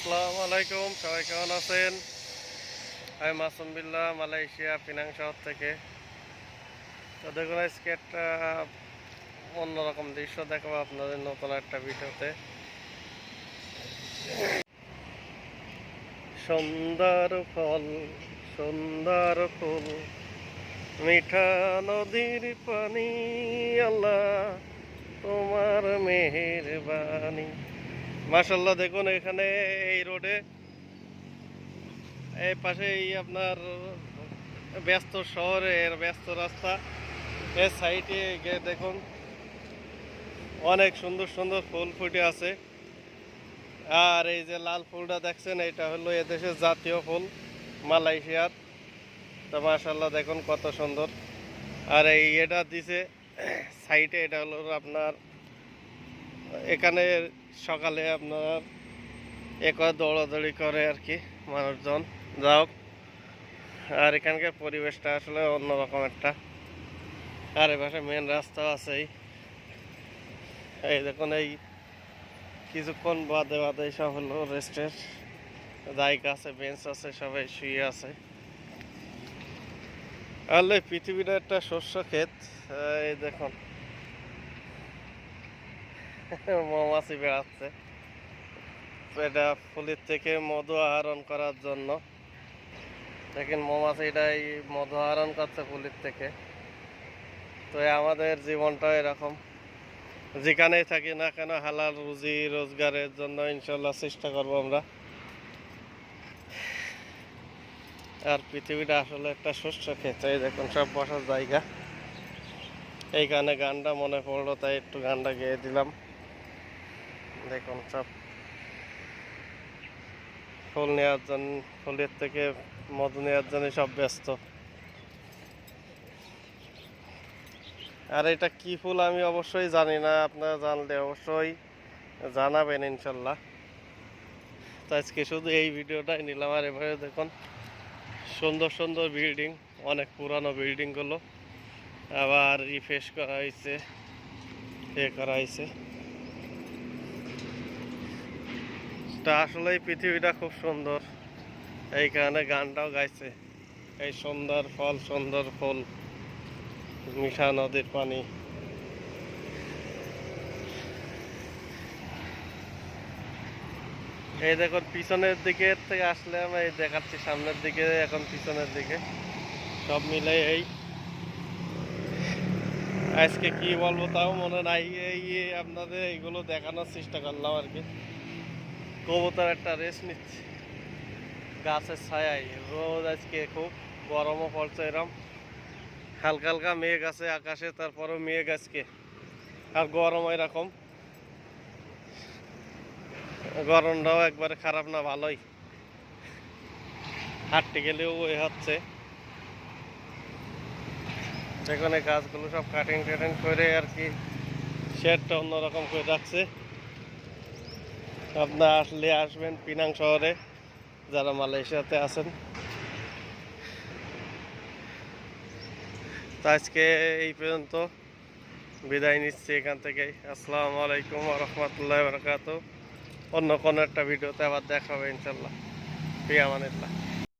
আসসালামু আলাইকুম, সবাই কেমন আছেন? আমি মাসুম বিল্লাহ, মালয়েশিয়া পিনাং শহর থেকে। তো দেখুন, আজকে একটা অন্যরকম দৃশ্য দেখাবো আপনাদের নতুন একটা ভিডিওতে। সুন্দর ফল, সুন্দর ফুল, মিঠা নদীর পানি, আল্লাহ তোমার মেহেরবানি। মাশাআল্লাহ, দেখুন এখানে এই রোডে এই পাশেই আপনার ব্যস্ত শহরের ব্যস্ত রাস্তা, এর সাইডে গিয়ে দেখুন অনেক সুন্দর সুন্দর ফুল ফুটে আছে। আর এই যে লাল ফুলটা দেখছেন, এটা হলো এদেশের জাতীয় ফুল মালয়েশিয়ার। তো মাশাআল্লাহ দেখুন কত সুন্দর। আর এই এটা দিছে সাইডে, এটা হলো আপনার এখানে সকালে আপনার দৌড়াদৌড়ি করে আর কি মানুষজন, যাও। আর এখানকার পরিবেশটা আসলে অন্যরকম একটা। আর এ পাশে মেন রাস্তা আছেই। এই দেখুন, এই কিছুক্ষণ বাদে বাদে সব হলো রেস্টের জায়গা আছে, বেঞ্চ আছে, সবাই শুয়ে আছে। আসলে পৃথিবীটা একটা শস্য ক্ষেত। এই দেখুন মৌমাছি বেড়াচ্ছে, এটা ফুলের থেকে মধু আহরণ করার জন্য। দেখেন মৌমাছিটা এই মধু আহরণ করছে ফুলের থেকে। তো আমাদের জীবনটা এরকম, যেখানেই থাকি না কেন হালাল রুজি রোজগারের জন্য ইনশাল্লাহ চেষ্টা করবো আমরা। আর পৃথিবীটা আসলে একটা শস্য ক্ষেত। এই দেখুন সব বসার জায়গা। এইখানে গানটা মনে পড়লো, তাই একটু গানটা গেয়ে দিলাম। দেখুন সব ফুল নেওয়ার জন্য, ফুলের থেকে মধু নেওয়ার জন্য সব ব্যস্ত। আর এটা কি ফুল আমি অবশ্যই জানি না, আপনারা জানলে অবশ্যই জানাবেন ইনশাল্লাহ। তো আজকে শুধু এই ভিডিওটাই নিলাম। আর এভাবে দেখুন সুন্দর সুন্দর বিল্ডিং, অনেক পুরানো বিল্ডিংগুলো আবার রিফ্রেশ করা হয়েছে, করা হয়েছে। তা আসলে পৃথিবীটা খুব সুন্দর, এইখানে গানটাও গাইছে। এই সুন্দর ফল, সুন্দর ফুল, মিঠা নদীর পানি। এই দেখুন পিছনের দিকে থেকে আসলে আমি এই দেখাচ্ছি সামনের দিকে, এখন পিছনের দিকে সব মিলে এই আজকে কি বলবো তাও মনে নাই। এই আপনাদের এইগুলো দেখানোর চেষ্টা করলাম আর কি। কবুতর একটা রেস্ট নিচ্ছে গাছের ছায়ায়। রোদ আজকে খুব, গরমও পড়ছে এরম, হালকা হালকা মেঘ আছে আকাশে, তারপরেও মেঘ আজকে। আর গরম এরকম, গরমটাও একবারে খারাপ না, ভালোই। হাঁটতে গেলেও ওই হচ্ছে। যেখানে গাছগুলো সব কাটিং টাটিং করে আর কি শেডটা অন্যরকম করে রাখছে। আপনারা আসলে আসবেন পিনাং শহরে, যারা মালয়েশিয়াতে আছেন। তো আজকে এই পর্যন্ত বিদায় নিচ্ছি এখান থেকেই। আসসালামু আলাইকুম ওয়া রাহমাতুল্লাহি ওয়া বারাকাতুহু। অন্য কোনো একটা ভিডিওতে আবার দেখা হবে ইনশাল্লাহ। ফি আমানিল্লাহ।